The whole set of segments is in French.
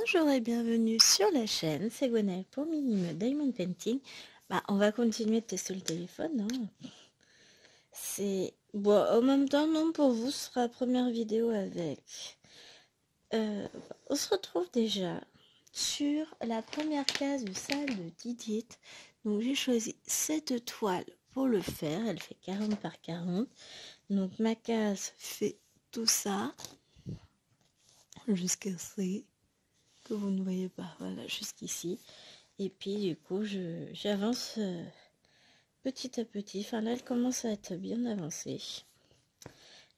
Bonjour et bienvenue sur la chaîne, c'est Gwenaëlle pour Minime Diamond Painting. On va continuer de tester le téléphone. C'est bon, en même temps, non, pour vous, ce sera la première vidéo avec. On se retrouve déjà sur la première case du salle de Didit. Donc j'ai choisi cette toile pour le faire, elle fait 40 par 40. Donc ma case fait tout ça jusqu'à ce que vous ne voyez pas, voilà, jusqu'ici. Et puis du coup j'avance petit à petit. Enfin là elle commence à être bien avancée.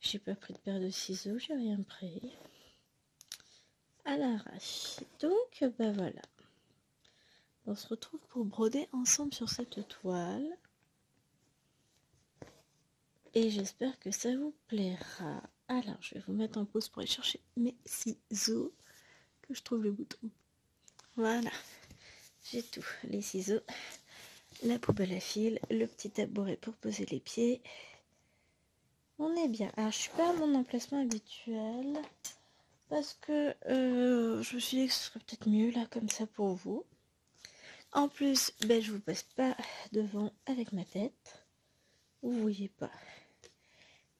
J'ai pas pris de paire de ciseaux, j'ai rien pris. À l'arrache. Donc voilà. On se retrouve pour broder ensemble sur cette toile. Et j'espère que ça vous plaira. Alors je vais vous mettre en pause pour aller chercher mes ciseaux. Que je trouve le bouton. Voilà. J'ai tout. Les ciseaux. La poubelle à fil, le petit tabouret pour poser les pieds. On est bien. Alors je suis pas à mon emplacement habituel parce que je me suis dit que ce serait peut-être mieux là comme ça pour vous. En plus, je vous passe pas devant avec ma tête. Vous voyez pas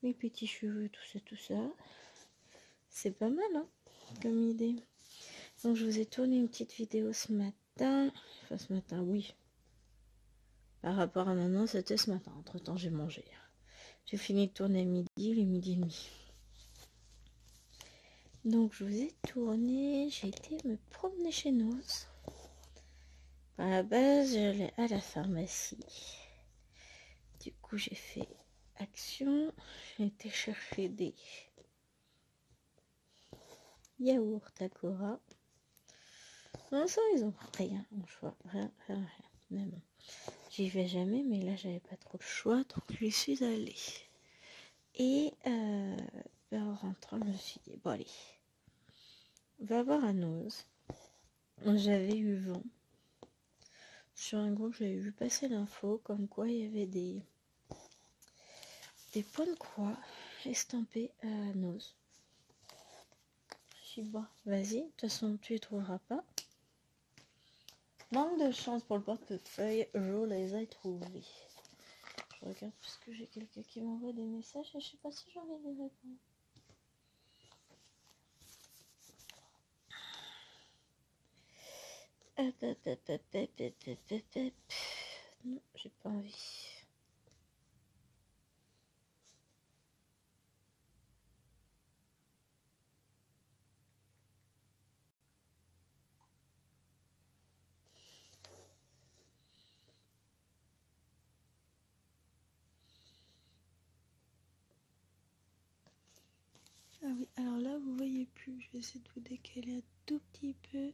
mes petits cheveux, tout ça. C'est pas mal comme idée. Donc je vous ai tourné une petite vidéo ce matin. Enfin ce matin, oui. Par rapport à maintenant, c'était ce matin. Entre temps, j'ai mangé. J'ai fini de tourner à midi, les midi et demi. Donc je vous ai tourné, j'ai été me promener chez nous. À la base, j'allais à la pharmacie. Du coup, j'ai fait action. J'ai été chercher des yaourts Akora. Non, ça, ils ont rien en choix. Rien. Mais bon, j'y vais jamais, mais là, j'avais pas trop le choix, donc j'y suis allée. Et en rentrant, je me suis dit, bon allez, on va voir à Noz. J'avais eu vent. Sur un groupe, j'avais vu passer l'info comme quoi il y avait des points de croix estampés à Noz. Je dis bon, vas-y, de toute façon tu les trouveras pas. Manque de chance pour le portefeuille, je les ai trouvés. Je regarde parce que j'ai quelqu'un qui m'envoie des messages et je sais pas si j'ai envie de les répondre. Non, j'ai pas envie. Ah oui, alors là vous voyez plus, je vais essayer de vous décaler un tout petit peu.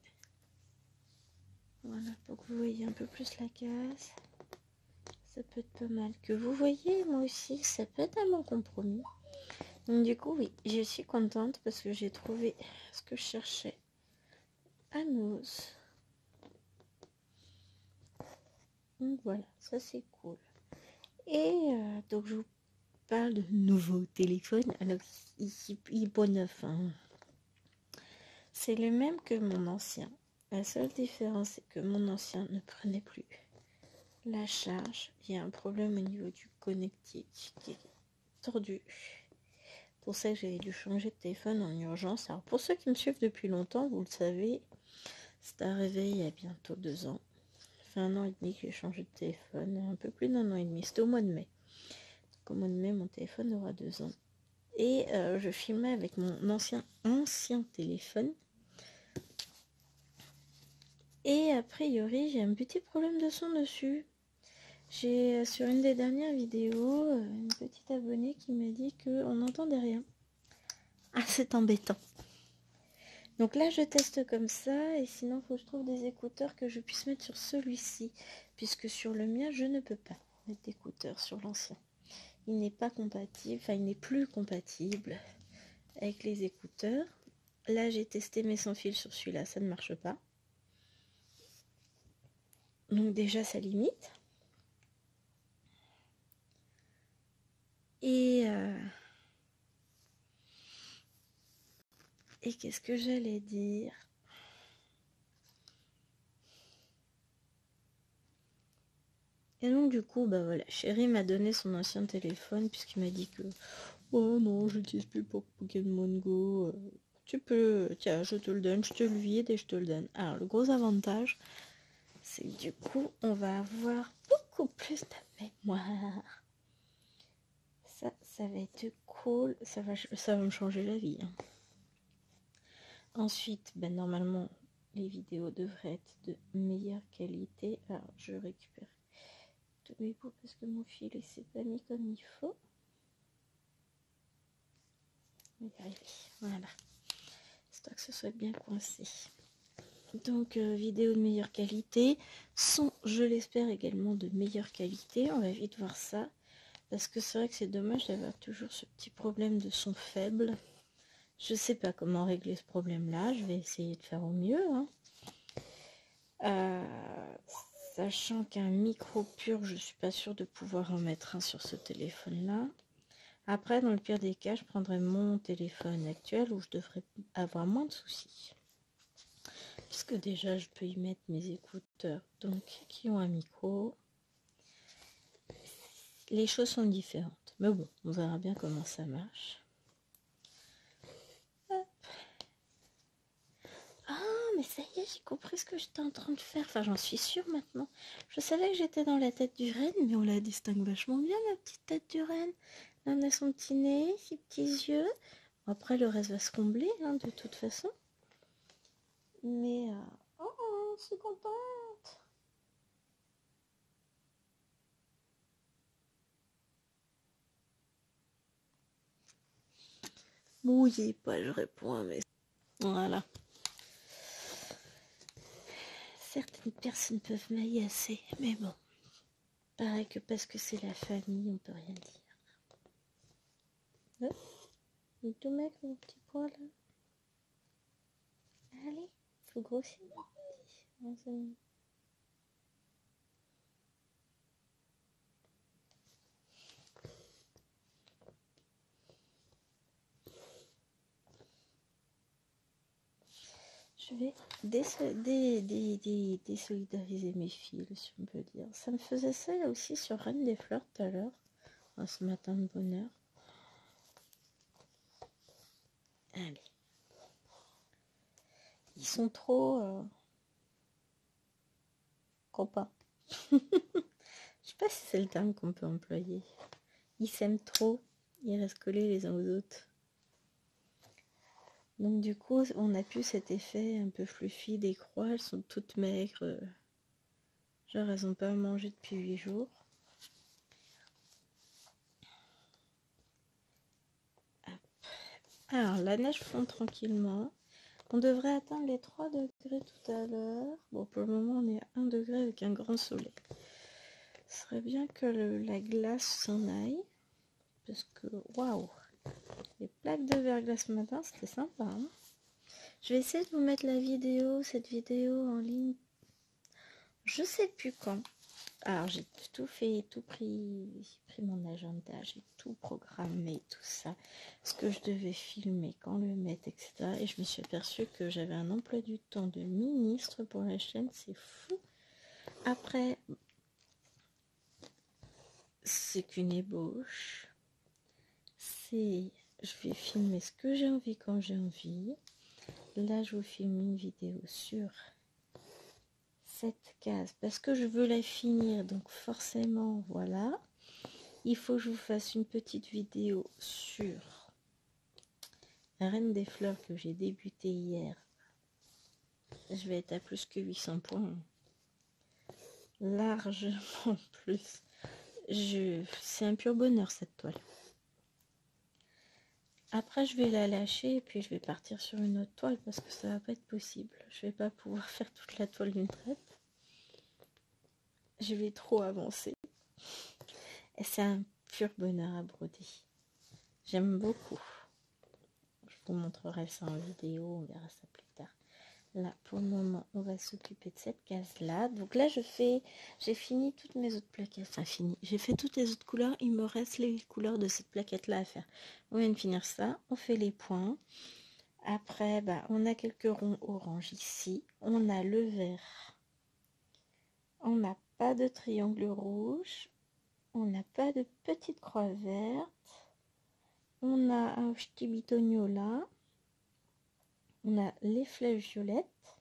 Voilà, pour que vous voyez un peu plus la case. Ça peut être pas mal. Que vous voyez, moi aussi, ça peut être un bon compromis. Donc du coup, oui, je suis contente parce que j'ai trouvé ce que je cherchais à Noz. Donc voilà, ça c'est cool. Et donc je vous parle de nouveau téléphone. Alors ici, il est pas neuf. C'est le même que mon ancien. La seule différence, c'est que mon ancien ne prenait plus la charge. Il y a un problème au niveau du connectique qui est tordu. Pour ça que j'avais dû changer de téléphone en urgence. Alors pour ceux qui me suivent depuis longtemps, vous le savez, c'est arrivé il y a bientôt 2 ans. Ça fait 1 an et demi que j'ai changé de téléphone, un peu plus d'1 an et demi. C'était au mois de mai. Donc, au mois de mai, mon téléphone aura 2 ans. Et je filmais avec mon ancien téléphone. Et a priori, j'ai un petit problème de son dessus. J'ai sur une des dernières vidéos une petite abonnée qui m'a dit qu'on n'entendait rien. Ah, c'est embêtant. Donc là, je teste comme ça. Et sinon, il faut que je trouve des écouteurs que je puisse mettre sur celui-ci. Puisque sur le mien, je ne peux pas mettre d'écouteurs sur l'ancien. Il n'est pas compatible. Enfin, il n'est plus compatible avec les écouteurs. Là, j'ai testé mes sans fil sur celui-là. Ça ne marche pas. Donc déjà, ça limite. Et qu'est-ce que j'allais dire? Et donc du coup, bah voilà, Chéri m'a donné son ancien téléphone puisqu'il m'a dit que oh non, je n'utilise plus pour Pokémon Go. Tu peux, tiens, je te le donne, je te le vide et je te le donne. Alors le gros avantage, c'est que du coup, on va avoir beaucoup plus de mémoire. Ça va être cool, ça va me changer la vie. Hein. Ensuite, ben, normalement, les vidéos devraient être de meilleure qualité. Alors, je récupère tous mes bouts parce que mon fil s'est pas mis comme il faut. On va y arriver. Voilà. Histoire que ce soit bien coincé. Donc, vidéo de meilleure qualité. Son, je l'espère, également de meilleure qualité. On va vite voir ça. Parce que c'est vrai que c'est dommage d'avoir toujours ce petit problème de son faible. Je sais pas comment régler ce problème-là. Je vais essayer de faire au mieux. Hein. Sachant qu'un micro pur, je suis pas sûre de pouvoir en mettre un sur ce téléphone-là. Après, dans le pire des cas, je prendrai mon téléphone actuel où je devrais avoir moins de soucis. Puisque déjà, je peux y mettre mes écouteurs, donc qui ont un micro. Les choses sont différentes. Mais bon, on verra bien comment ça marche. Hop. Ah, mais ça y est, j'ai compris ce que j'étais en train de faire. Enfin, j'en suis sûre maintenant. Je savais que j'étais dans la tête du renne, mais on la distingue vachement bien, la petite tête du renne. Là, on a son petit nez, ses petits yeux. Après, le reste va se combler, hein, de toute façon. Mais, oh, je suis contente. Mouillez pas, je réponds à mes... Voilà. Certaines personnes peuvent m'agacer, mais bon. Pareil que parce que c'est la famille, on peut rien dire. Oh, il est tout mec, mon petit poil, là. Allez, faut grossir. Je vais désolidariser mes fils, si on peut dire. Ça me faisait ça là aussi sur Reine des Fleurs tout à l'heure, ce matin de bonheur. Allez. Ils sont trop copains. Je sais pas si c'est le terme qu'on peut employer. Ils s'aiment trop, ils restent collés les uns aux autres. Donc du coup, on a plus cet effet un peu fluffy des croix. Elles sont toutes maigres. Genre, elles n'ont pas mangé depuis 8 jours. Alors, la neige fond tranquillement. On devrait atteindre les 3 degrés tout à l'heure. Bon, pour le moment, on est à 1 degré avec un grand soleil. Ce serait bien que la glace s'en aille. Parce que, waouh, les plaques de verglas ce matin, c'était sympa. Hein, je vais essayer de vous mettre cette vidéo en ligne. Je sais plus quand. Alors, j'ai tout fait, tout pris. J'ai pris mon agenda, j'ai tout programmé, tout ça. Ce que je devais filmer, quand le mettre, etc. Et je me suis aperçue que j'avais un emploi du temps de ministre pour la chaîne. C'est fou. Après, c'est qu'une ébauche. Je vais filmer ce que j'ai envie quand j'ai envie. Là, je vous filme une vidéo sur cette case parce que je veux la finir. Donc forcément, voilà. Il faut que je vous fasse une petite vidéo sur la Reine des Fleurs que j'ai débuté hier. Je vais être à plus que 800 points. Largement plus. C'est un pur bonheur cette toile. Après, je vais la lâcher et puis je vais partir sur une autre toile parce que ça va pas être possible. Je vais pas pouvoir faire toute la toile d'une traite. Je vais trop avancer. Et c'est un pur bonheur à broder. J'aime beaucoup. Je vous montrerai ça en vidéo, on verra ça plus tard. Là, pour le moment, on va s'occuper de cette case-là. Donc là, j'ai fini toutes mes autres plaquettes. Enfin, fini. J'ai fait toutes les autres couleurs. Il me reste les couleurs de cette plaquette-là à faire. On vient de finir ça. On fait les points. Après, bah, on a quelques ronds orange ici. On a le vert. On n'a pas de triangle rouge. On n'a pas de petite croix verte. On a un petit bitonio là. On a les flèches violettes.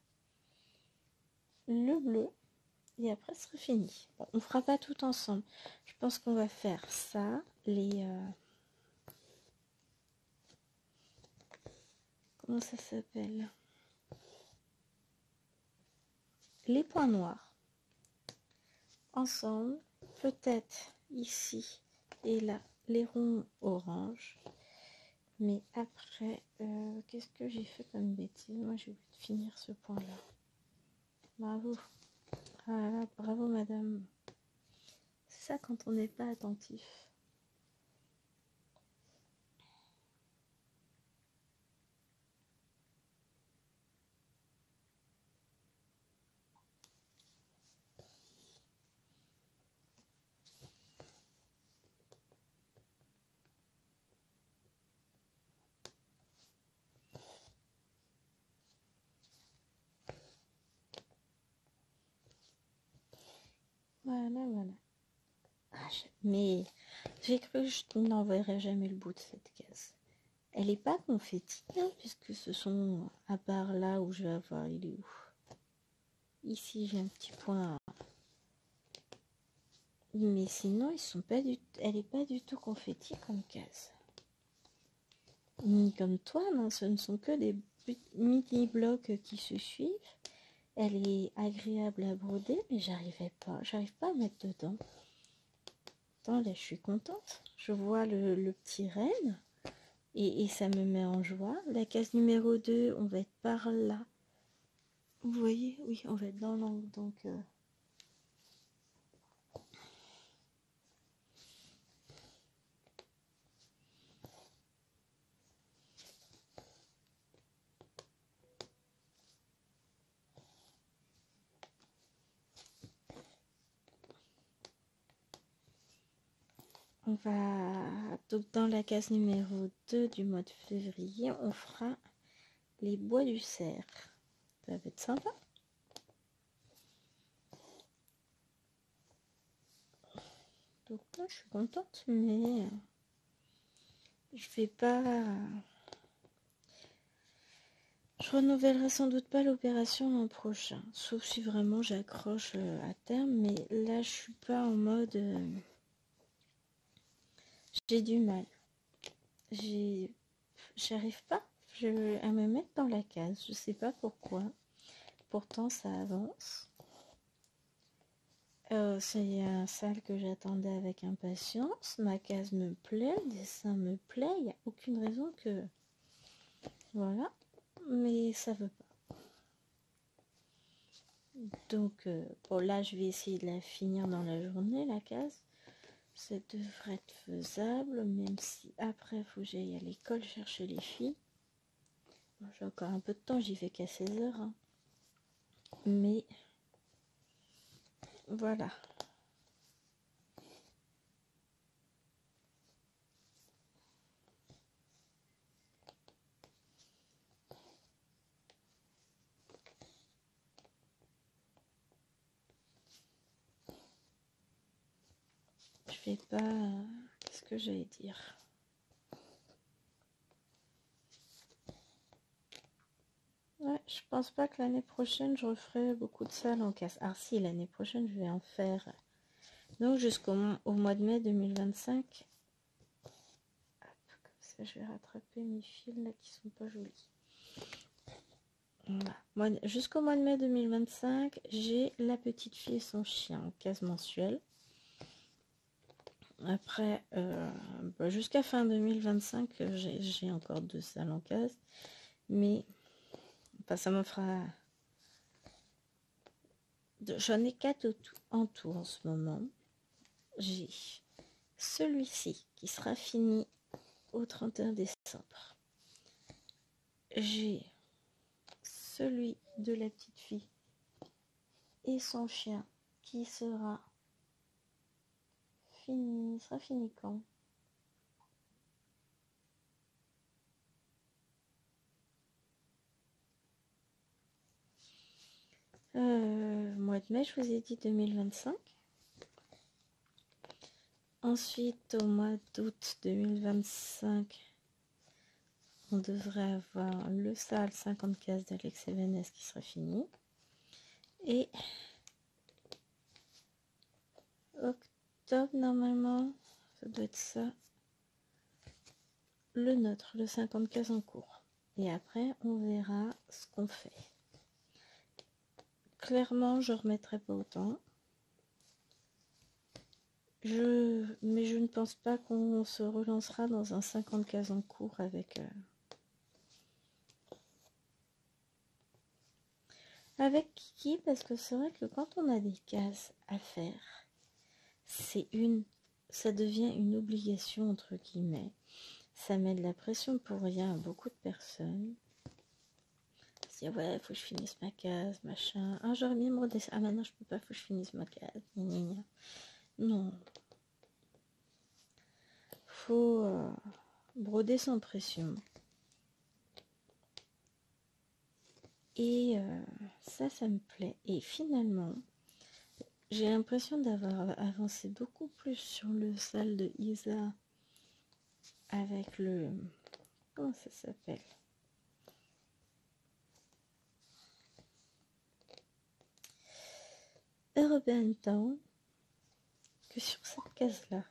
Le bleu. Et après, ce sera fini. Bon, on fera pas tout ensemble. Je pense qu'on va faire ça. Comment ça s'appelle? Les points noirs. Ensemble. Peut-être ici et là, les ronds orange. Mais après, qu'est-ce que j'ai fait comme bêtise? Moi, j'ai oublié de finir ce point-là. Bravo. Voilà, bravo, madame. C'est ça quand on n'est pas attentif. Voilà, voilà. Mais j'ai cru que je n'enverrai jamais le bout de cette case. Elle n'est pas confetti, hein, puisque ce sont, à part là où je vais avoir, il est où? Ici, j'ai un petit point. Mais sinon, ils sont pas elle n'est pas du tout confetti comme case. Ni comme toi, non, ce ne sont que des mini-blocs qui se suivent. Elle est agréable à broder, mais j'arrive pas à mettre dedans. Attends, là, je suis contente. Je vois le petit renne et ça me met en joie. La case numéro 2, on va être par là. Vous voyez? Oui, on va être dans l'angle, donc... On va donc dans la case numéro 2 du mois de février, on fera les bois du cerf. Ça va être sympa. Donc moi je suis contente, mais je vais pas... Je renouvellerai sans doute pas l'opération l'an prochain, sauf si vraiment j'accroche à terme, mais là je suis pas en mode... j'ai du mal. J'arrive pas à me mettre dans la case, je sais pas pourquoi. Pourtant ça avance. C'est un salle que j'attendais avec impatience. Ma case me plaît, le dessin me plaît. Il n'y a aucune raison que... Voilà. Mais ça veut pas. Donc, bon, là, je vais essayer de la finir dans la journée, la case. Ça devrait être faisable, même si après, il faut que j'aille à l'école chercher les filles. Bon, j'ai encore un peu de temps, j'y vais qu'à 16h. Hein. Mais, voilà. Je vais pas... Qu'est-ce que j'allais dire? Ouais, je pense pas que l'année prochaine je referai beaucoup de salles en casse. Ah si, l'année prochaine je vais en faire. Donc jusqu'au mois de mai 2025. Hop, comme ça je vais rattraper mes fils là qui sont pas jolis. Voilà. Jusqu'au mois de mai 2025, j'ai La Petite Fille et son chien en case mensuelle. Après, jusqu'à fin 2025, j'ai encore 2 salles en case. Mais ça me fera... J'en ai 4 en tout en ce moment. J'ai celui-ci qui sera fini au 31 décembre. J'ai celui de la petite fille et son chien qui sera fini. Il sera fini quand? Mois de mai, je vous ai dit 2025. Ensuite, au mois d'août 2025, on devrait avoir le SAL 50 cases d'Alex Evenes qui sera fini. Et octobre, normalement, ça doit être ça. Le nôtre, le 50 cases en cours. Et après, on verra ce qu'on fait. Clairement, je ne remettrai pas autant. Mais je ne pense pas qu'on se relancera dans un 50 cases en cours avec Kiki, parce que c'est vrai que quand on a des cases à faire, ça devient une obligation entre guillemets. Ça met de la pression pour rien à beaucoup de personnes. Se dire ouais, faut que je finisse ma case, machin. Ah, j'aurais bien me redescendre. Ah, maintenant je peux pas, faut que je finisse ma case. Non. Faut broder sans pression. Et ça me plaît. Et finalement, j'ai l'impression d'avoir avancé beaucoup plus sur le sale de Isa avec le... Comment ça s'appelle? Urban Town que sur cette case-là.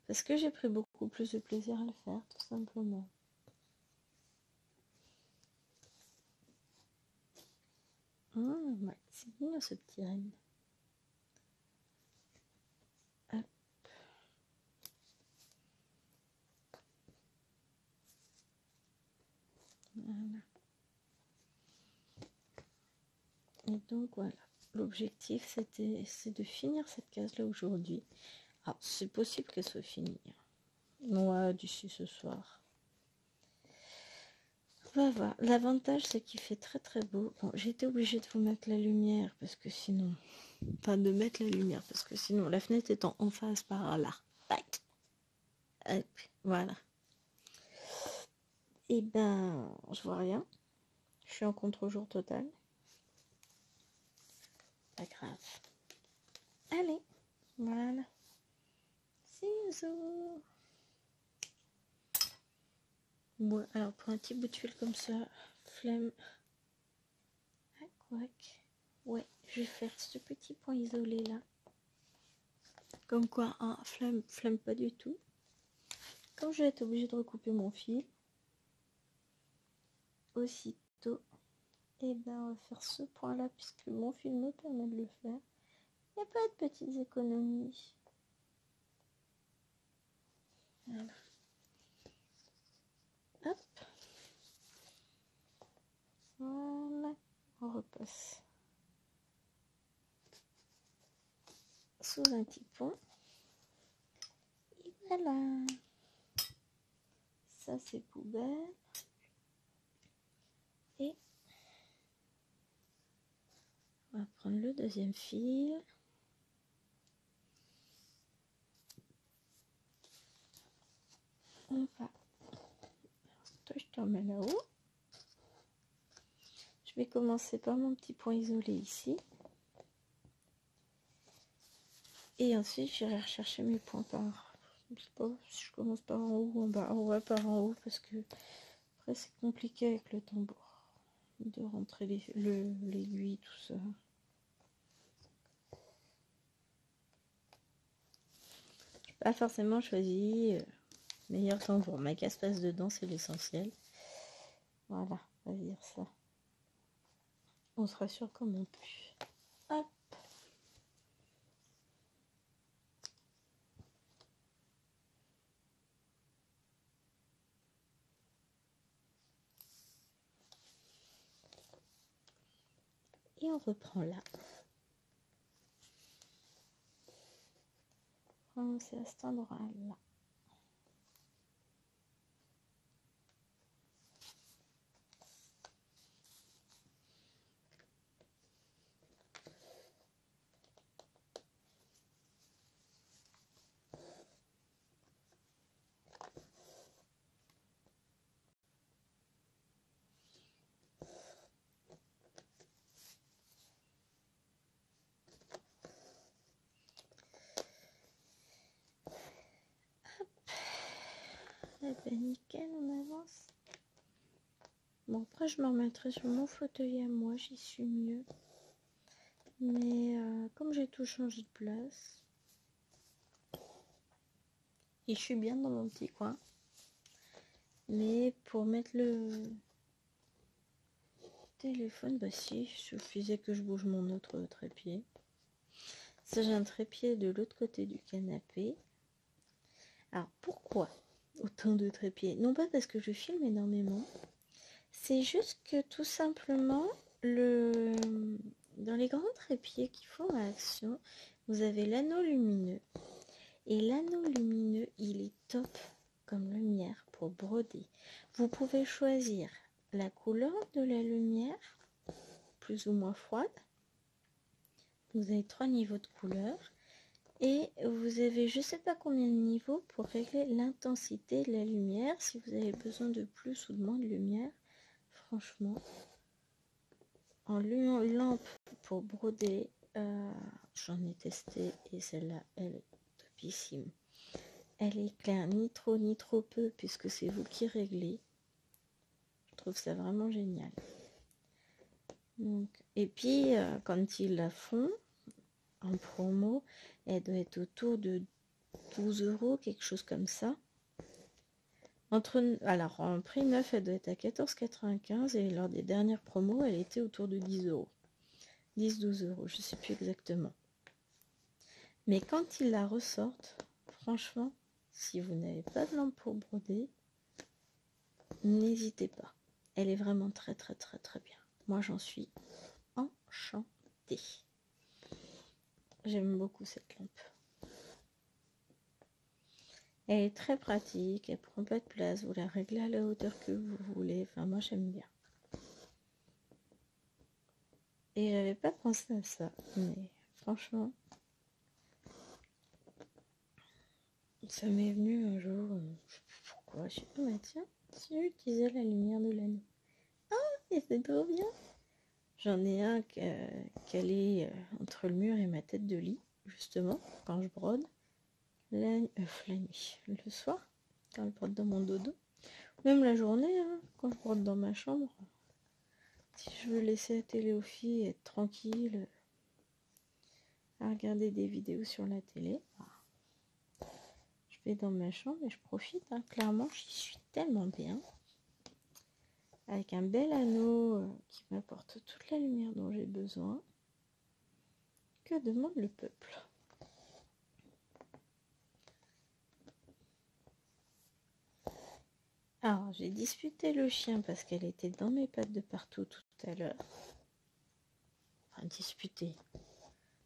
Parce que j'ai pris beaucoup plus de plaisir à le faire, tout simplement. Ouais, c'est mignon ce petit renne. Hop. Voilà. Et donc voilà, l'objectif c'est de finir cette case-là aujourd'hui. Alors c'est possible qu'elle soit finie. Moi, d'ici ce soir. On va voir. L'avantage c'est qu'il fait très très beau. Bon, j'ai été obligée de vous mettre la lumière parce que sinon... Enfin, de mettre la lumière parce que sinon la fenêtre étant en face par là. Tac. Hop, voilà. Et ben, je vois rien. Je suis en contre-jour total. Pas grave. Allez, voilà. Ciseaux. Bon, alors pour un petit bout de tuile comme ça, flemme. Ah, quoique. Ouais, je vais faire ce petit point isolé là. Comme quoi, hein, flemme pas du tout. Comme je vais être obligée de recouper mon fil, aussitôt, et ben on va faire ce point là puisque mon fil me permet de le faire. Il n'y a pas de petites économies. Voilà. Hop. Voilà. On repasse sous un petit pont. Et voilà. Ça c'est poubelle. Et on va prendre le deuxième fil. On va... Toi, je te remets là-haut. Je vais commencer par mon petit point isolé ici. Et ensuite, j'irai rechercher mes points par... Je sais pas si je commence par en haut ou en bas. On va par en haut parce que après, c'est compliqué avec le tambour de rentrer l'aiguille, tout ça. Je n'ai pas forcément choisi meilleur tambour. Ma casse passe dedans, c'est l'essentiel. Voilà, on va dire ça. On se rassure comme on peut. Hop. Et on reprend là. C'est à cet endroit-là. Eh ben nickel, on avance. Bon, après je me remettrai sur mon fauteuil à moi, j'y suis mieux. Mais comme j'ai tout changé de place, et je suis bien dans mon petit coin. Mais pour mettre le téléphone, bah si, il suffisait que je bouge mon autre trépied. Ça, j'ai un trépied de l'autre côté du canapé. Alors pourquoi autant de trépieds? Non pas parce que je filme énormément, c'est juste que tout simplement, dans les grands trépieds qui font action, vous avez l'anneau lumineux. Et l'anneau lumineux, il est top comme lumière pour broder. Vous pouvez choisir la couleur de la lumière, plus ou moins froide. Vous avez 3 niveaux de couleur. Et vous avez je ne sais pas combien de niveaux pour régler l'intensité de la lumière. Si vous avez besoin de plus ou de moins de lumière, franchement, en lampe pour broder, j'en ai testé et celle-là, elle est topissime. Elle éclaire ni trop ni trop peu puisque c'est vous qui réglez. Je trouve ça vraiment génial. Donc, et puis, quand ils la font en promo, elle doit être autour de 12 €, quelque chose comme ça. Alors, en prix neuf, elle doit être à 14,95 et lors des dernières promos, elle était autour de 10 €. 10-12 €, je ne sais plus exactement. Mais quand ils la ressortent, franchement, si vous n'avez pas de lampe pour broder, n'hésitez pas. Elle est vraiment très très très très bien. Moi, j'en suis enchantée. J'aime beaucoup cette lampe. Elle est très pratique, elle prend pas de place, vous la réglez à la hauteur que vous voulez. Enfin, moi, j'aime bien. Et j'avais pas pensé à ça, mais franchement, ça m'est venu un jour, je sais plus pourquoi, je sais pas, mais tiens, si j'utilisais la lumière de l'année. Et c'est trop bien. J'en ai un calé entre le mur et ma tête de lit, justement, quand je brode. La nuit, le soir, quand je brode dans mon dodo. Même la journée, hein, quand je brode dans ma chambre. Si je veux laisser la télé aux filles et être tranquille à regarder des vidéos sur la télé, je vais dans ma chambre et je profite. Hein. Clairement, j'y suis tellement bien. Avec un bel anneau qui m'apporte toute la lumière dont j'ai besoin. Que demande le peuple? Alors, j'ai disputé le chien parce qu'elle était dans mes pattes de partout tout à l'heure. Enfin, disputé.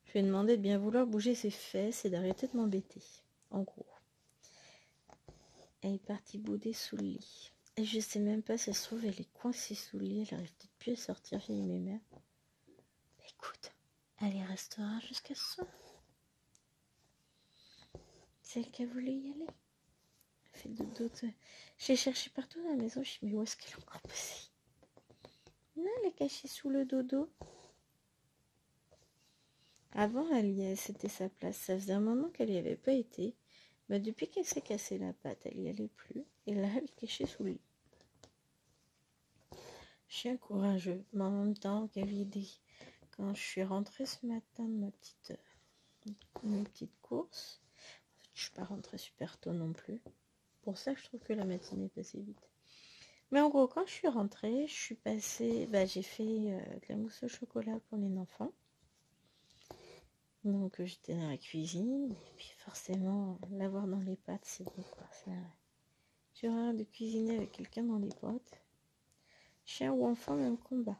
Je lui ai demandé de bien vouloir bouger ses fesses et d'arrêter de m'embêter. En gros. Elle est partie bouder sous le lit. Et je sais même pas si ça se trouve, elle est coincée sous le lit. Elle arrive peut-être plus à sortir, vieille mémère. Écoute, elle y restera jusqu'à ce soir. C'est elle qui a voulu y aller. Elle fait dodo. J'ai cherché partout dans la maison. Je me suis dit, mais où est-ce qu'elle est encore passée? Non, elle est cachée sous le dodo. Avant, c'était sa place. Ça faisait un moment qu'elle n'y avait pas été. Mais depuis qu'elle s'est cassée la patte, elle n'y allait plus. Et là, elle est cachée sous le lit. Chien courageux. Mais en même temps, quelle idée. Quand je suis rentrée ce matin de mes petites courses, je suis pas rentrée super tôt non plus. Pour ça, je trouve que la matinée est passée vite. Mais en gros, quand je suis rentrée, je suis passée... j'ai fait de la mousse au chocolat pour les enfants. Donc j'étais dans la cuisine, et puis forcément, l'avoir dans les pattes, c'est bon quoi. J'ai horreur de cuisiner avec quelqu'un dans les pattes. Chien ou enfant, même combat.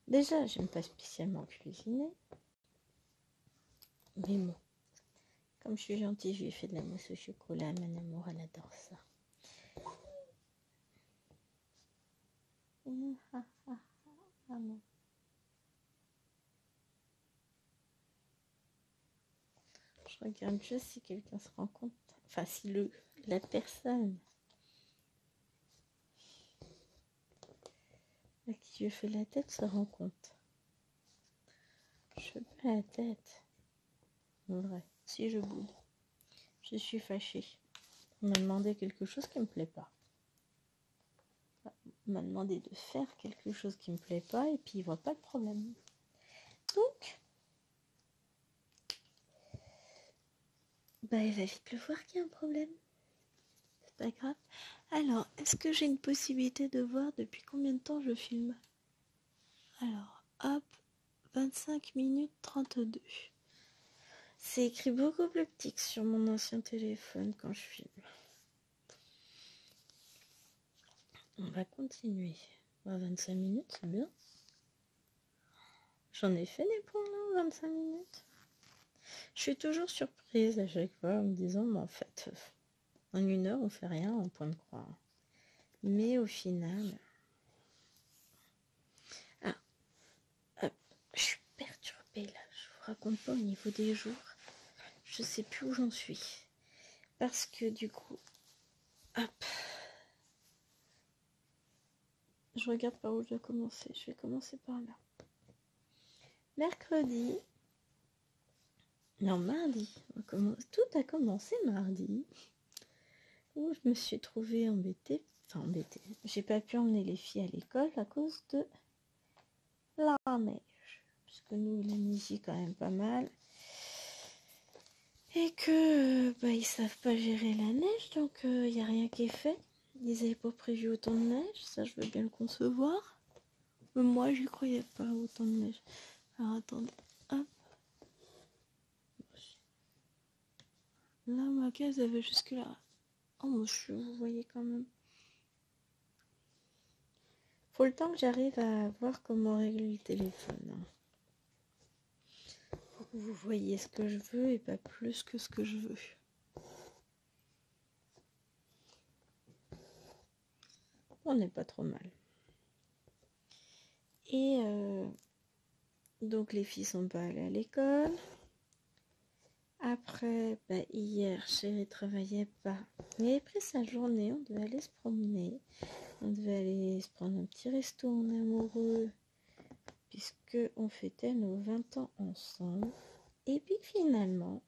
Déjà, j'aime pas spécialement cuisiner. Mais bon, comme je suis gentille, je lui ai fait de la mousse au chocolat. Mon amour, elle adore ça. Ah non. Je regarde juste si quelqu'un se rend compte. Enfin, si la personne à qui je fais la tête se rend compte. Je fais pas la tête. En vrai, si je boude, je suis fâchée. On m'a demandé quelque chose qui me plaît pas. On m'a demandé de faire quelque chose qui me plaît pas et puis il voit pas le problème. Donc, bah il va vite le voir qu'il y a un problème. C'est pas grave. Alors, est-ce que j'ai une possibilité de voir depuis combien de temps je filme? Alors, hop, 25 minutes 32. C'est écrit beaucoup plus petit que sur mon ancien téléphone quand je filme. On va continuer. 25 minutes, c'est bien. J'en ai fait des points là, 25 minutes. Je suis toujours surprise à chaque fois en me disant, mais en fait, en 1 heure, on fait rien en point de croix. Mais au final... Ah, hop, je suis perturbée là. Je vous raconte pas au niveau des jours. Je sais plus où j'en suis. Parce que du coup... Hop. Je regarde par où je dois commencer. Je vais commencer par là. Mercredi... Non, mardi. Tout a commencé mardi. Où je me suis trouvée embêtée. Enfin, embêtée. J'ai pas pu emmener les filles à l'école à cause de la neige. Parce que nous, il a neigé quand même pas mal. Et que ils savent pas gérer la neige, donc il n'y a rien qui est fait. Ils n'avaient pas prévu autant de neige, ça je veux bien le concevoir. Mais moi j'y croyais pas autant de neige. Alors attendez, hop. Là ma case elle va jusque là. Oh monsieur, vous voyez quand même. Faut le temps que j'arrive à voir comment régler le téléphone. Pour que vous voyez ce que je veux et pas plus que ce que je veux. On n'est pas trop mal. Et donc les filles sont pas allées à l'école. Après, hier, chérie travaillait pas. Mais elle a pris sa journée, on devait aller se promener. On devait aller se prendre un petit resto en amoureux, puisque on fêtait nos 20 ans ensemble. Et puis finalement,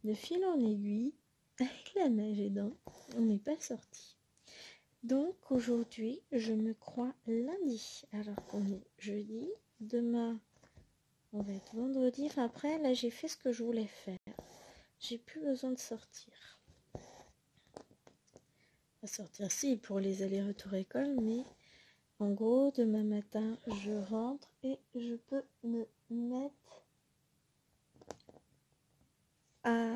de fil en aiguille, avec la neige aidant, on n'est pas sorti. Donc aujourd'hui, je me crois lundi, alors qu'on est jeudi. Demain, on va être vendredi. Enfin, après, là, j'ai fait ce que je voulais faire. J'ai plus besoin de sortir. À sortir, si, pour les allers-retours école, mais en gros, demain matin, je rentre et je peux me mettre à...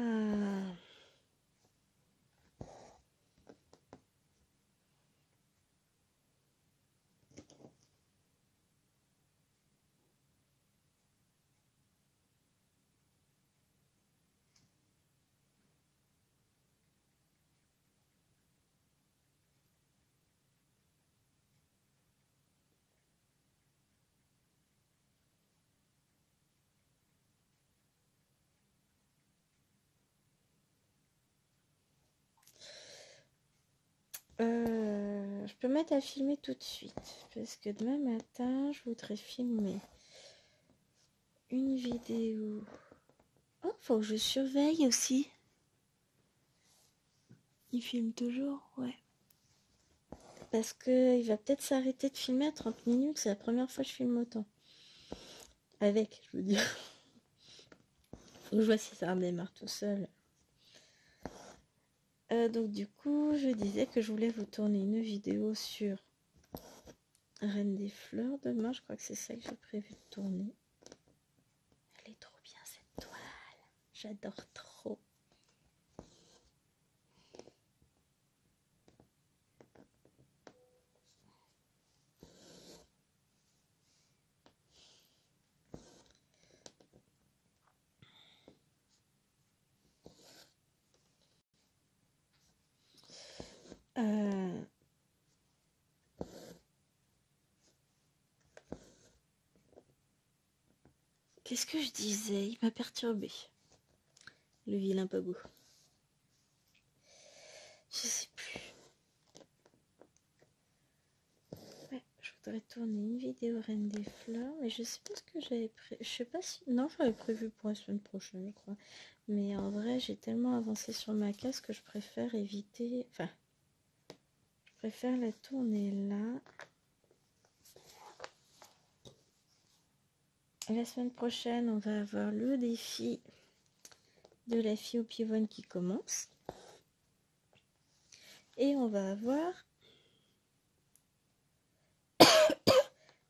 je peux mettre à filmer tout de suite, parce que demain matin, je voudrais filmer une vidéo. Oh, faut que je surveille aussi. Il filme toujours, ouais. Parce que il va peut-être s'arrêter de filmer à 30 minutes, c'est la première fois que je filme autant. Avec, je veux dire. Faut que je vois si ça redémarre tout seul. Donc du coup, je disais que je voulais vous tourner une vidéo sur Reine des Fleurs. Demain, je crois que c'est ça que j'ai prévu de tourner. Elle est trop bien cette toile. J'adore trop. Qu'est-ce que je disais? Il m'a perturbé. Le vilain pabou. Je sais plus. Ouais, je voudrais tourner une vidéo Reine des Fleurs, mais je sais pas ce que j'avais prévu. Je sais pas si... Non, j'avais prévu pour la semaine prochaine, je crois. Mais en vrai, j'ai tellement avancé sur ma case que je préfère éviter... Enfin, je préfère la tourner là. La semaine prochaine, on va avoir le défi de la fille au pivot qui commence. Et on va avoir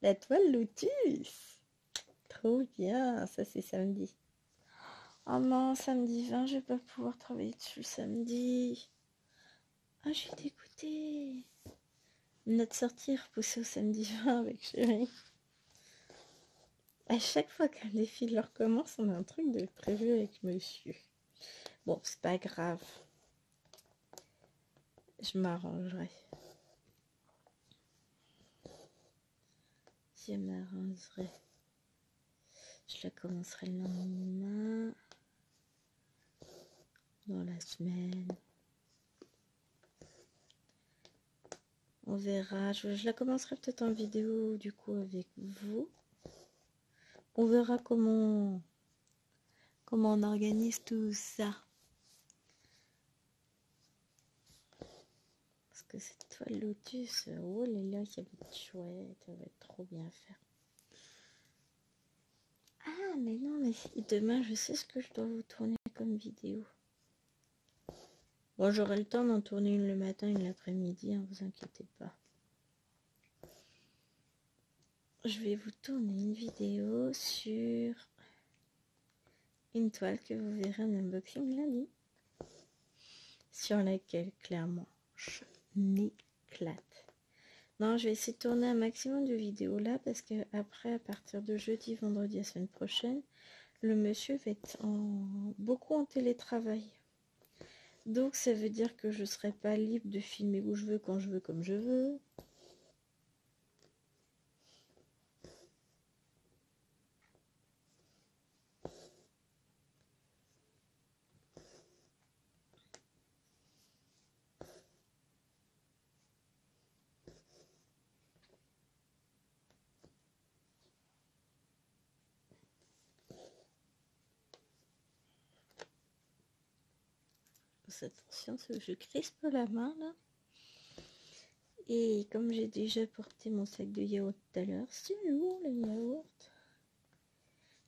la toile lotus. Trop bien, ça c'est samedi. Oh non, samedi 20, je vais pas pouvoir travailler dessus samedi. Ah, je suis dégoûtée. Notre sortie est repoussée au samedi 20 avec chérie. À chaque fois qu'un défi leur commence, on a un truc de prévu avec monsieur. Bon, c'est pas grave. Je m'arrangerai. Je m'arrangerai. Je la commencerai le lendemain. Dans la semaine. On verra. Je la commencerai peut-être en vidéo du coup avec vous. On verra comment on organise tout ça. Parce que cette toile lotus, oh là là, ça va être chouette, ça va être trop bien à faire. Ah mais non, mais demain je sais ce que je dois vous tourner comme vidéo. Bon, j'aurai le temps d'en tourner une le matin, une l'après-midi, hein, vous inquiétez pas. Je vais vous tourner une vidéo sur une toile que vous verrez en unboxing lundi. Sur laquelle, clairement, je m'éclate. Non, je vais essayer de tourner un maximum de vidéos là parce que après, à partir de jeudi, vendredi, la semaine prochaine, le monsieur va être beaucoup en télétravail. Donc ça veut dire que je ne serai pas libre de filmer où je veux, quand je veux, comme je veux. Attention, je crispe la main là. Et comme j'ai déjà porté mon sac de yaourt tout à l'heure, c'est lourd les yaourts.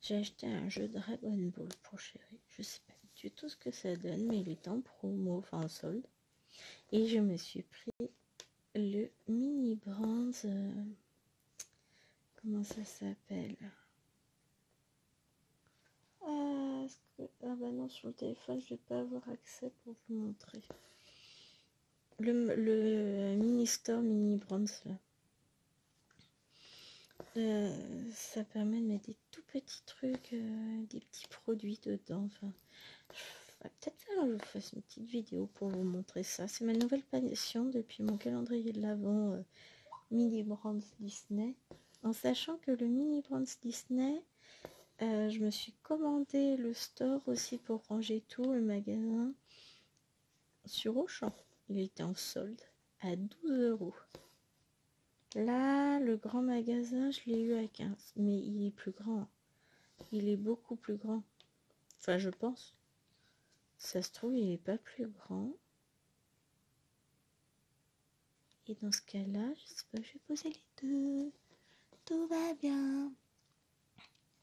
J'ai acheté un jeu Dragon Ball pour chérie. Je sais pas du tout ce que ça donne, mais il est en promo, enfin en solde. Et je me suis pris le mini bronze. Comment ça s'appelle? Ah bah non, sur le téléphone, je vais pas avoir accès pour vous montrer. Le mini store mini bronze là. Ça permet de mettre des tout petits trucs, des petits produits dedans. Enfin, peut-être que je vous fasse une petite vidéo pour vous montrer ça. C'est ma nouvelle passion depuis mon calendrier de l'Avent Mini Brands Disney. En sachant que le Mini Brands Disney, je me suis commandé le store aussi pour ranger tout, le magasin sur Auchan. Il était en solde à 12 €. Là, le grand magasin, je l'ai eu à 15, mais il est plus grand. Il est beaucoup plus grand. Enfin, je pense. Ça se trouve, il n'est pas plus grand. Et dans ce cas-là, je sais pas, je vais poser les deux. Tout va bien.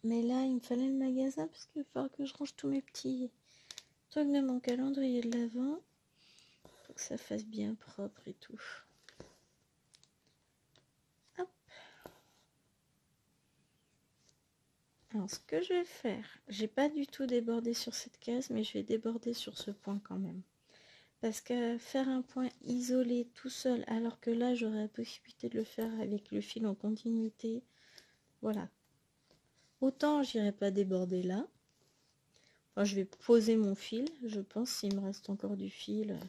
Mais là, il me fallait le magasin parce qu'il va falloir que je range tous mes petits trucs de mon calendrier de l'Avent. Pour que ça fasse bien propre et tout. Hop. Alors, ce que je vais faire, j'ai pas du tout débordé sur cette case, mais je vais déborder sur ce point quand même. Parce que faire un point isolé tout seul, alors que là, j'aurais la possibilité de le faire avec le fil en continuité. Voilà. Autant j'irai pas déborder là. Enfin, je vais poser mon fil, je pense, s'il me reste encore du fil.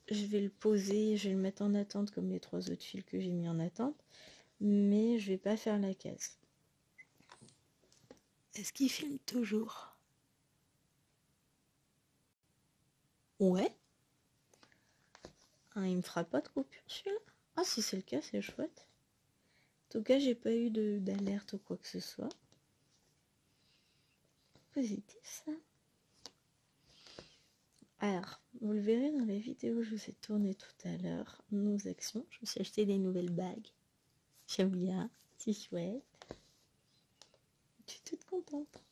Je vais le poser, je vais le mettre en attente comme les 3 autres fils que j'ai mis en attente. Mais je vais pas faire la case. Est-ce qu'il filme toujours? Ouais. Ah, il me fera pas de coupure celui-là? Ah, si c'est le cas, c'est chouette. En tout cas, j'ai pas eu d'alerte ou quoi que ce soit. positif ça. Alors, vous le verrez dans les vidéos que je vous ai tournées tout à l'heure, nos actions. Je me suis acheté des nouvelles bagues. J'aime bien, c'est chouette. Je suis toute contente.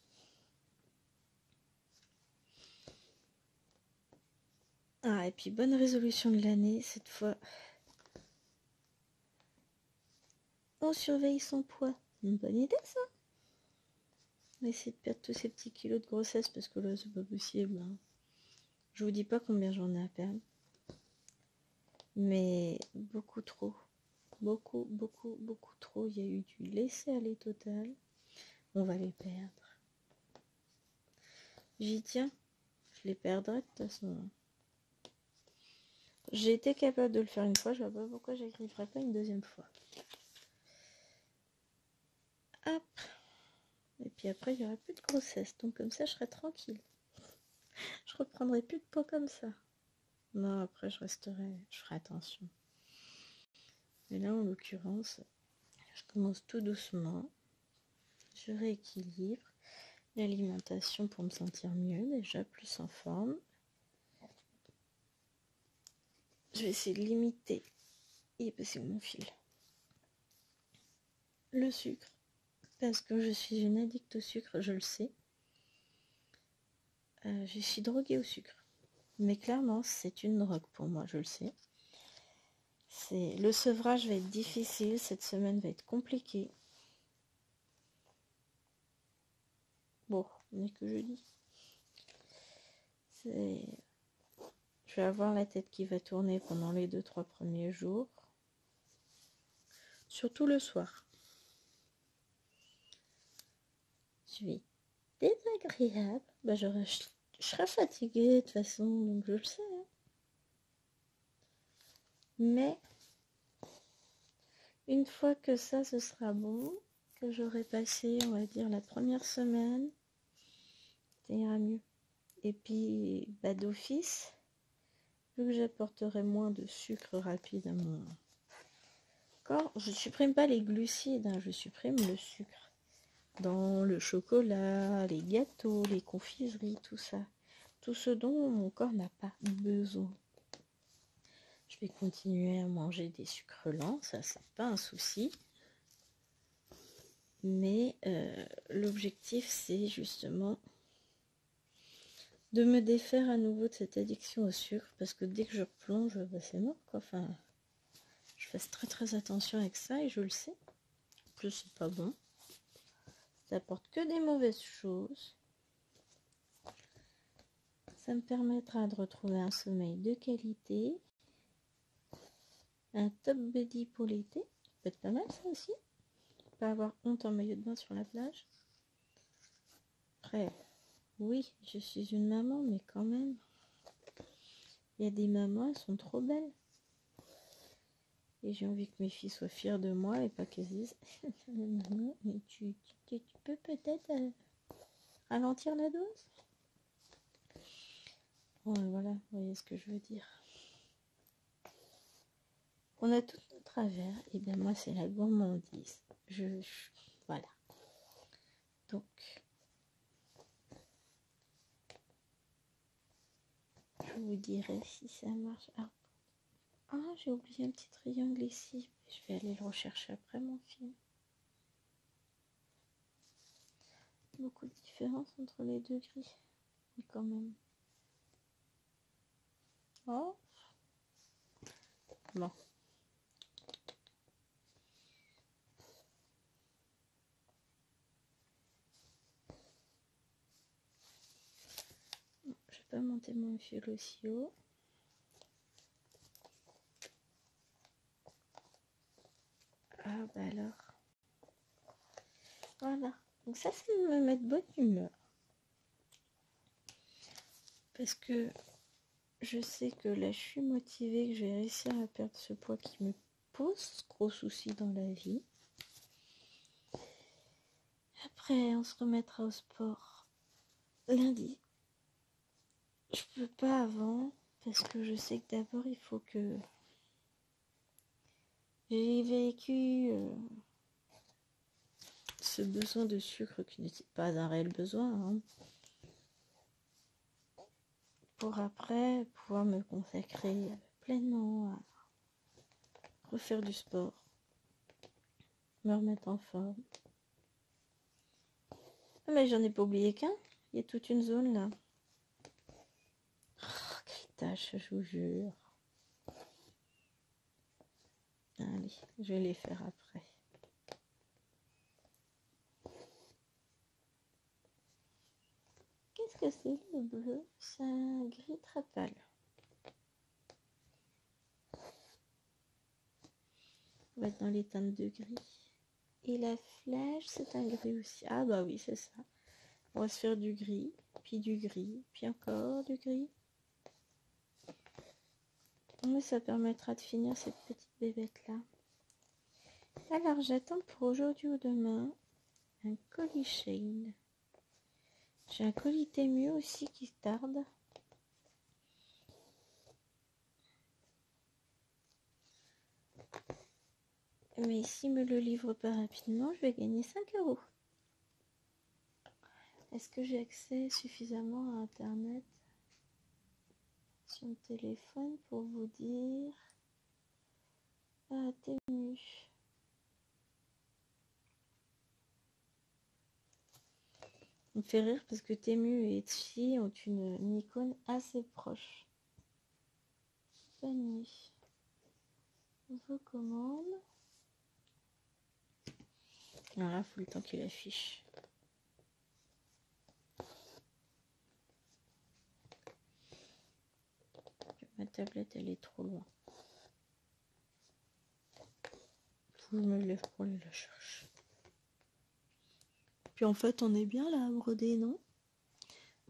Ah, et puis bonne résolution de l'année, cette fois. On surveille son poids. Une bonne idée ça. On va essayer de perdre tous ces petits kilos de grossesse parce que là c'est pas possible. Hein. Je vous dis pas combien j'en ai à perdre. Mais beaucoup trop. Beaucoup trop. Il y a eu du laisser-aller total. On va les perdre. J'y tiens. Je les perdrai de toute façon. J'ai été capable de le faire une fois. Je vois pas pourquoi j'arriverai pas une deuxième fois. Hop. Et puis après, il n'y aura plus de grossesse. Donc comme ça, je serai tranquille. Je reprendrai plus de poids comme ça. Non, après, je ferai attention. Mais là, en l'occurrence, je commence tout doucement. Je rééquilibre l'alimentation pour me sentir mieux, déjà plus en forme. Je vais essayer de limiter. Et c'est mon fil. Le sucre. Parce que je suis une addict au sucre, je le sais. Je suis droguée au sucre. Mais clairement, c'est une drogue pour moi, je le sais. Le sevrage va être difficile, cette semaine va être compliquée. Bon, on n'est que jeudi. Je vais avoir la tête qui va tourner pendant les 2-3 premiers jours. Surtout le soir. Je vais désagréable. Je serai fatiguée de toute façon, donc je le sais. Hein. Mais une fois que ça, ce sera bon, que j'aurai passé, on va dire, la première semaine, ça ira mieux. Et puis, d'office, vu que j'apporterai moins de sucre rapide à mon corps, je ne supprime pas les glucides, hein, je supprime le sucre. Dans le chocolat, les gâteaux, les confiseries, tout ça. Tout ce dont mon corps n'a pas besoin. Je vais continuer à manger des sucres lents, ça c'est pas un souci. Mais l'objectif c'est justement de me défaire à nouveau de cette addiction au sucre, parce que dès que je replonge, c'est mort quoi. Enfin, je fais très attention avec ça et je le sais. En plus c'est pas bon. Ça apporte que des mauvaises choses. Ça me permettra de retrouver un sommeil de qualité. Un top buddy pour l'été. Ça peut être pas mal ça aussi. Pas avoir honte en maillot de bain sur la plage. Après, oui, je suis une maman, mais quand même. Il y a des mamans, elles sont trop belles. Et j'ai envie que mes filles soient fières de moi et pas qu'elles disent maman, mais tu peux peut-être ralentir la dose. Ouais, voilà, vous voyez ce que je veux dire. On a tout nos travers, et bien moi c'est la gourmandise. Voilà. Donc, je vous dirai si ça marche. J'ai oublié un petit triangle ici. Je vais aller le rechercher après mon film. Beaucoup de différence entre les deux gris. Mais quand même. Oh. Bon. Je vais pas monter mon fil aussi haut. Ah bah alors. Voilà. Donc ça me met de bonne humeur. Parce que je sais que là je suis motivée, que je vais réussir à perdre ce poids qui me pose gros soucis dans la vie. Après on se remettra au sport lundi. Je peux pas avant parce que je sais que d'abord il faut que j'ai vécu ce besoin de sucre qui n'était pas un réel besoin. Hein. pour après pouvoir me consacrer pleinement à refaire du sport, me remettre en forme. Ah mais j'en ai pas oublié qu'un, il y a toute une zone là. Oh, quelle tâche, je vous jure. Allez, je vais les faire après. Qu'est-ce que c'est le bleu? C'est un gris très pâle. On va être dans les teintes de gris. Et la flèche, c'est un gris aussi. Ah bah oui, c'est ça. On va se faire du gris, puis encore du gris. Mais ça permettra de finir cette petite bébête là. Alors j'attends pour aujourd'hui ou demain un colis Shein. J'ai un colis Temu aussi qui tarde. Mais s'il me le livre pas rapidement, je vais gagner 5 €. Est-ce que j'ai accès suffisamment à internet sur le téléphone pour vous dire Temu. Ça me fait rire parce que Temu et Etsy ont une icône assez proche. Bonne nuit. Vos commandes. Voilà, il faut le temps qu'il affiche. Ma tablette, elle est trop loin. Faut que je me lève pour aller la chercher. Puis en fait, on est bien là à broder, non?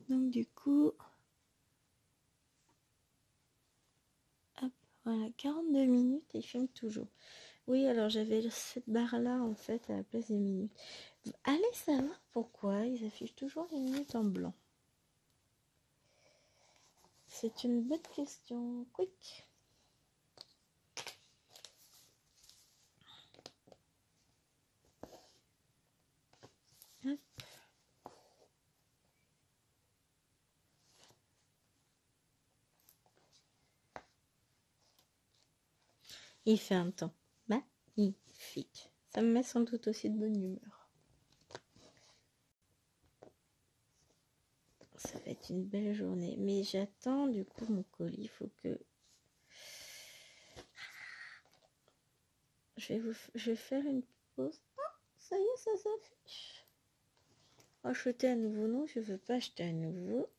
Donc du coup, hop, voilà, 42 minutes et il filme toujours. Oui, alors j'avais cette barre-là en fait à la place des minutes. Allez savoir pourquoi ils affichent toujours les minutes en blanc. C'est une bonne question. Quick. Hop. Il fait un temps magnifique. Ça me met sans doute aussi de bonne humeur. Ça va être une belle journée. Mais j'attends du coup mon colis. Il faut que... Je vais faire une pause. Ah, ça y est, ça s'affiche. Acheter à nouveau, non, je veux pas acheter à nouveau.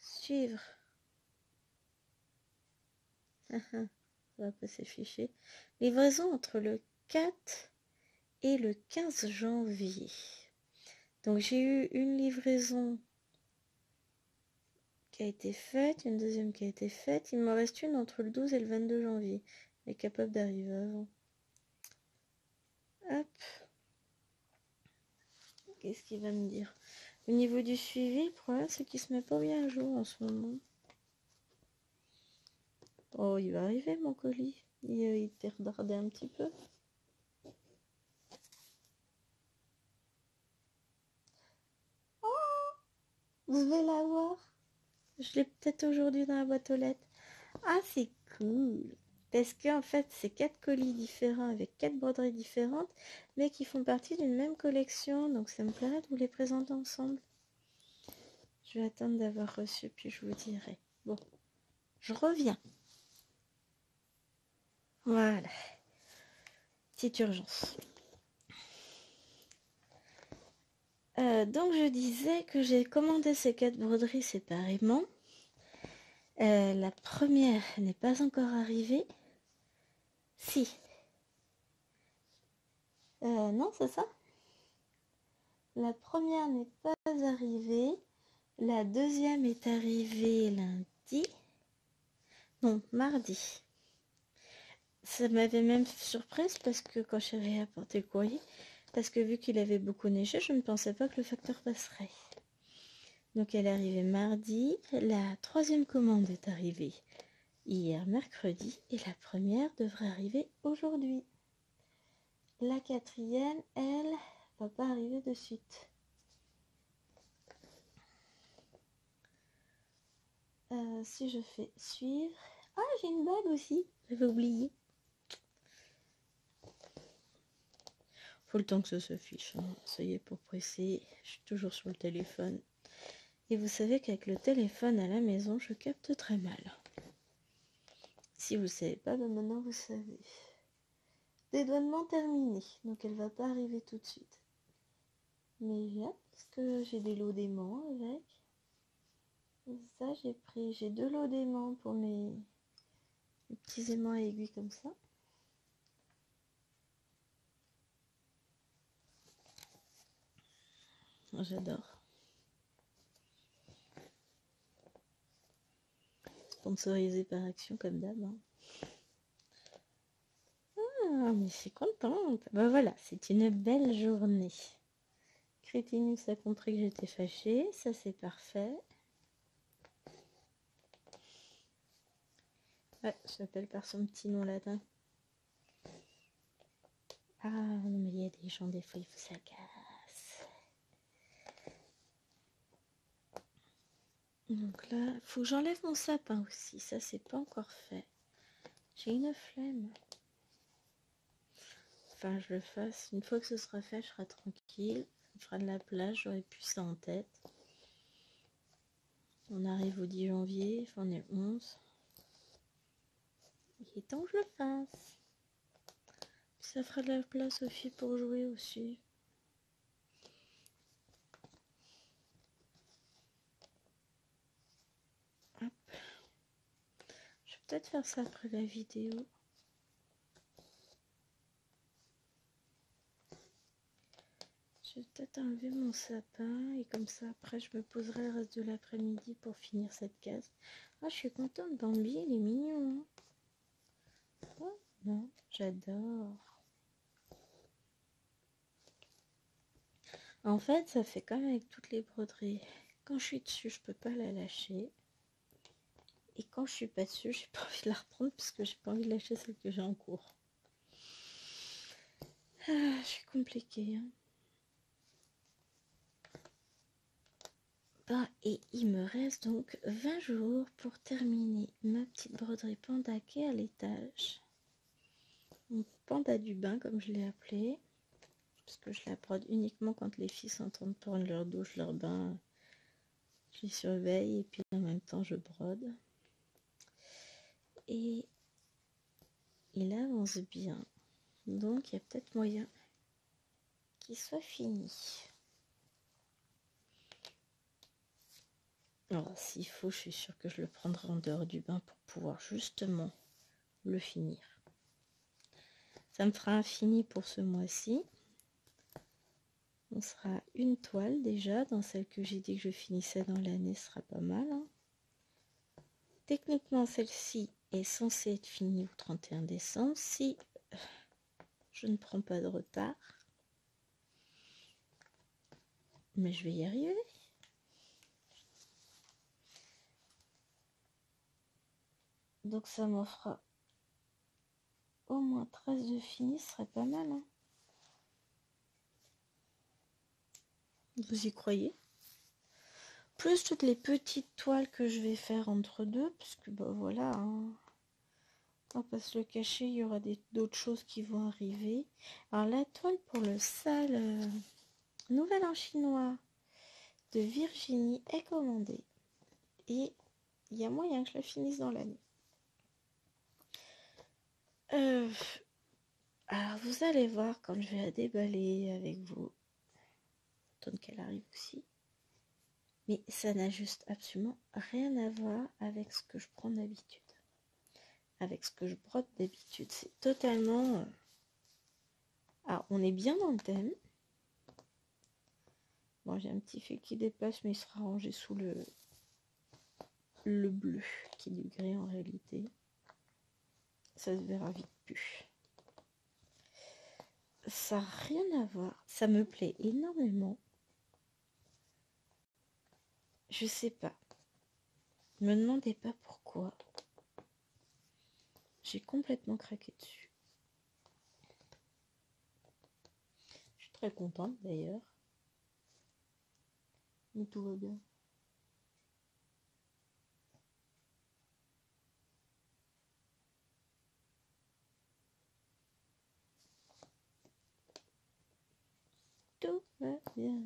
Suivre. Ça va pas s'afficher. Livraison entre le 4 et le 15 janvier. Donc j'ai eu une livraison qui a été faite, une deuxième qui a été faite. Il m'en reste une entre le 12 et le 22 janvier. Elle est capable d'arriver avant. Hop. Qu'est-ce qu'il va me dire? Au niveau du suivi, le problème c'est qu'il se met pas bien à jour en ce moment. Oh, il va arriver mon colis. Il était retardé un petit peu. Oh, vous devez l'avoir. Je l'ai peut-être aujourd'hui dans la boîte aux lettres. Ah, c'est cool. Parce qu'en fait, c'est 4 colis différents avec 4 broderies différentes, mais qui font partie d'une même collection. Donc, ça me plairait de vous les présenter ensemble. Je vais attendre d'avoir reçu, puis je vous dirai. Bon, je reviens. Voilà. Petite urgence. Donc, je disais que j'ai commandé ces 4 broderies séparément. La première n'est pas encore arrivée. Si. Non, c'est ça. La première n'est pas arrivée. La deuxième est arrivée lundi. Non, mardi. Ça m'avait même surprise parce que quand j'avais apporté le courrier, parce que vu qu'il avait beaucoup neigé, je ne pensais pas que le facteur passerait. Donc elle est arrivée mardi. La troisième commande est arrivée hier mercredi et la première devrait arriver aujourd'hui. La quatrième, elle, va pas arriver de suite. Si je fais suivre... Ah, j'ai une bague aussi. J'avais oublié. Faut le temps que ça s'affiche. Hein. Ça y est, pour presser. Je suis toujours sur le téléphone. Et vous savez qu'avec le téléphone à la maison, je capte très mal. Si vous ne savez pas, ben maintenant vous savez. Dédouanement terminé. Donc elle va pas arriver tout de suite. Mais j'ai hâte parce que j'ai des lots d'aimants avec. Et ça, j'ai 2 lots d'aimants pour mes petits aimants à aiguilles comme ça. J'adore. Sponsorisé par Action comme d'hab. Hein. Ah, mais je suis contente. Ben voilà, c'est une belle journée. Crétinus a compris que j'étais fâchée. Ça, c'est parfait. Ouais, je l'appelle par son petit nom latin. Ah, non, mais il y a des gens, des fois, ils vous agacent. Donc là, faut que j'enlève mon sapin aussi. Ça, c'est pas encore fait. J'ai une flemme. Enfin, je le fasse. Une fois que ce sera fait, je serai tranquille. Ça me fera de la place. J'aurai plus ça en tête. On arrive au 10 janvier. Enfin, on est le 11. Il est temps que je le fasse. Ça fera de la place aux filles pour jouer aussi. Hop. Je vais peut-être faire ça après la vidéo. Je vais peut-être enlever mon sapin et comme ça après je me poserai le reste de l'après-midi pour finir cette case. Ah, je suis contente, Bambi, il est mignon. Hein. Oh, non, j'adore. En fait, ça fait comme avec toutes les broderies. Quand je suis dessus, je peux pas la lâcher. Et quand je suis pas dessus, j'ai pas envie de la reprendre parce que j'ai pas envie de lâcher celle que j'ai en cours. Ah, je suis compliquée. Hein. Bah, et il me reste donc 20 jours pour terminer ma petite broderie panda qui est à l'étage. Mon panda du bain, comme je l'ai appelé. Parce que je la brode uniquement quand les filles sont en train de prendre leur douche, leur bain. Je les surveille et puis en même temps je brode. Et il avance bien. Donc il y a peut-être moyen qu'il soit fini. Alors s'il faut, je suis sûre que je le prendrai en dehors du bain pour pouvoir justement le finir. Ça me fera un fini pour ce mois-ci. On sera une toile déjà, dans celle que j'ai dit que je finissais dans l'année, ce sera pas mal. Hein. Techniquement, celle-ci est censée être finie au 31 décembre, si je ne prends pas de retard. Mais je vais y arriver. Donc ça m'offre au moins 13 de fini, ce serait pas mal. Hein. Vous y croyez? Plus toutes les petites toiles que je vais faire entre deux, parce que bah voilà, hein, on va pas se le cacher, il y aura d'autres choses qui vont arriver. Alors la toile pour le sale Nouvel An chinois de Virginie est commandée. Et il y a moyen que je la finisse dans l'année. Alors vous allez voir quand je vais la déballer avec vous. Tant qu'elle arrive aussi. Mais ça n'a juste absolument rien à voir avec ce que je prends d'habitude. Avec ce que je brode d'habitude. C'est totalement... Alors, on est bien dans le thème. Bon, j'ai un petit fil qui dépasse, mais il sera rangé sous le bleu, qui est du gris en réalité. Ça se verra vite plus. Ça n'a rien à voir. Ça me plaît énormément. Je sais pas. Ne me demandez pas pourquoi. J'ai complètement craqué dessus. Je suis très contente d'ailleurs. Mais tout va bien. tout va bien.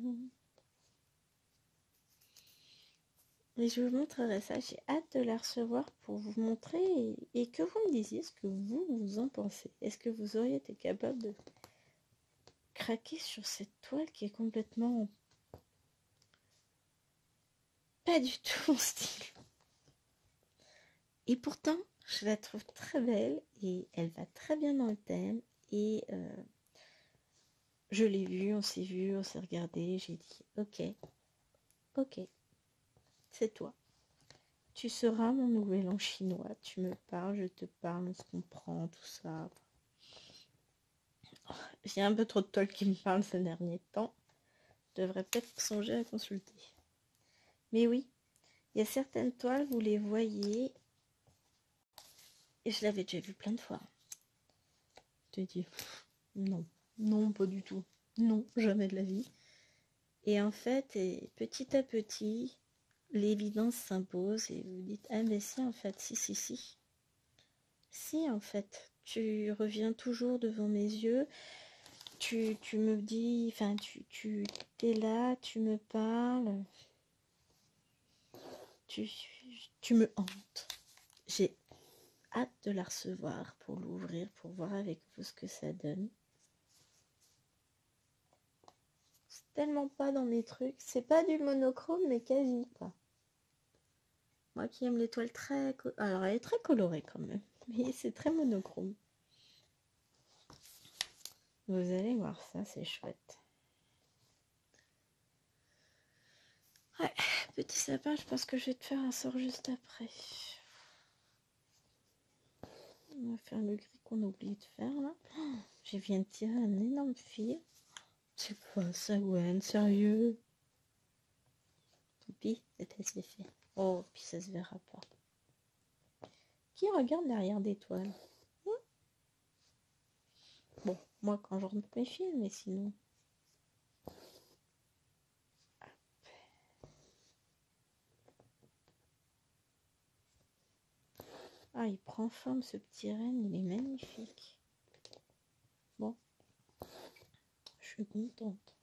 Et je vous montrerai ça. J'ai hâte de la recevoir pour vous montrer et que vous me disiez ce que vous en pensez. Est-ce que vous auriez été capable de craquer sur cette toile qui est complètement pas du tout mon style. Et pourtant, je la trouve très belle et elle va très bien dans le thème. Et je l'ai vue, on s'est regardé, j'ai dit ok, c'est toi. Tu seras mon nouvel an chinois. Tu me parles, je te parle, on se comprend, tout ça. J'ai un peu trop de toiles qui me parlent ces derniers temps. Je devrais peut-être songer à consulter. Mais oui, il y a certaines toiles, vous les voyez, et je l'avais déjà vu plein de fois. Je te dis, non, pas du tout. Non, jamais de la vie. Et en fait, petit à petit, l'évidence s'impose et vous dites, ah mais si, en fait, si. Si, en fait, tu reviens toujours devant mes yeux, tu me dis, enfin, tu es là, tu me parles, tu me hantes. J'ai hâte de la recevoir pour l'ouvrir, pour voir avec vous ce que ça donne. C'est tellement pas dans mes trucs. C'est pas du monochrome, mais quasi, quoi. Moi qui aime l'étoile très... Alors, elle est très colorée quand même. Mais c'est très monochrome. Vous allez voir ça, c'est chouette. Ouais, petit sapin, je pense que je vais te faire un sort juste après. On va faire le gris qu'on a oublié de faire, là. Oh, je viens de tirer un énorme fil. C'est quoi ça, Gwen? Sérieux? Tant pis, peut-être c'est fait. Oh, puis ça se verra pas. Qui regarde derrière des toiles? Bon, moi quand je rentre mes fils, mais sinon... Ah, il prend forme ce petit renne, il est magnifique. Bon, je suis contente.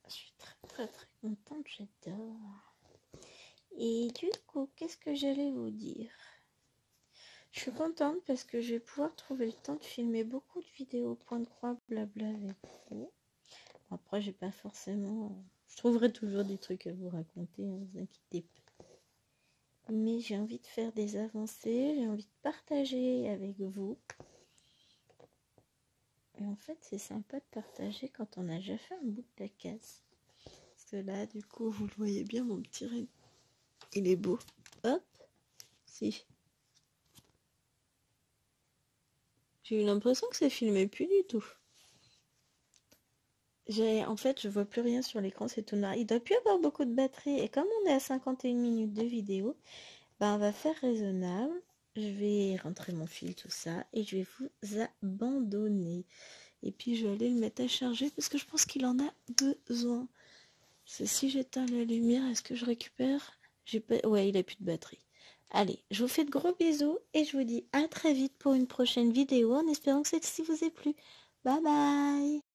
Je suis très contente, j'adore. Et du coup, qu'est-ce que j'allais vous dire? Je suis contente parce que je vais pouvoir trouver le temps de filmer beaucoup de vidéos point de croix blabla avec vous. Après, j'ai pas forcément... Je trouverai toujours des trucs à vous raconter, hein, vous inquiétez pas. Mais j'ai envie de faire des avancées, j'ai envie de partager avec vous. Et en fait, c'est sympa de partager quand on a déjà fait un bout de la case. Parce que là, du coup, vous le voyez bien, mon petit renne. Il est beau. Hop. Si. J'ai eu l'impression que ça filmait plus du tout. En fait, je vois plus rien sur l'écran, c'est tout noir. Il doit plus avoir beaucoup de batterie. Et comme on est à 51 minutes de vidéo, on va faire raisonnable. Je vais rentrer mon fil, tout ça, et je vais vous abandonner. Et puis, je vais aller le mettre à charger parce que je pense qu'il en a besoin. Si j'éteins la lumière, est-ce que je récupère? Ouais, il a plus de batterie. Allez, je vous fais de gros bisous et je vous dis à très vite pour une prochaine vidéo en espérant que celle-ci vous ait plu. Bye bye!